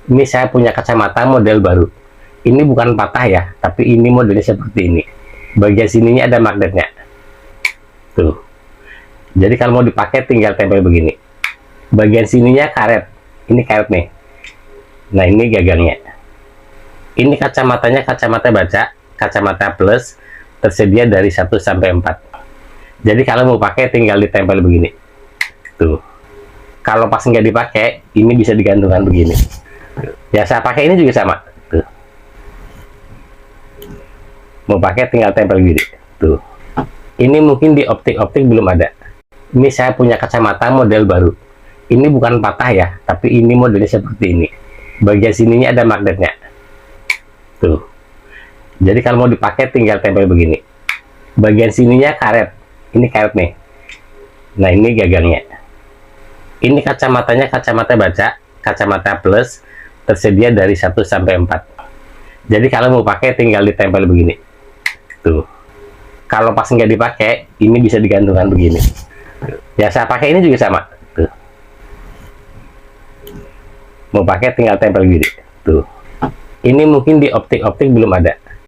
Ini saya punya kacamata model baru. Ini bukan patah ya, tapi ini modelnya seperti ini. Bagian sininya ada magnetnya. Tuh. Jadi kalau mau dipakai tinggal tempel begini. Bagian sininya karet. Ini karet nih. Nah, ini gagangnya. Ini kacamatanya kacamata baca, kacamata plus, tersedia dari 1 sampai 4. Jadi kalau mau pakai tinggal ditempel begini. Tuh. Kalau pas nggak dipakai, ini bisa digantungkan begini. Ya, saya pakai ini juga sama. Tuh. Mau pakai tinggal tempel gini. Tuh. Ini mungkin di optik-optik belum ada. Ini saya punya kacamata model baru. Ini bukan patah ya, tapi ini modelnya seperti ini. Bagian sininya ada magnetnya. Tuh. Jadi kalau mau dipakai tinggal tempel begini. Bagian sininya karet. Ini karet nih. Nah, ini gagangnya. Ini kacamatanya kacamata baca, kacamata plus, tersedia dari 1 sampai 4. Jadi kalau mau pakai tinggal ditempel begini. Tuh. Kalau pas nggak dipakai, ini bisa digantungkan begini. Ya, saya pakai ini juga sama. Tuh. Mau pakai tinggal tempel gini. Tuh. Ini mungkin di optik-optik belum ada.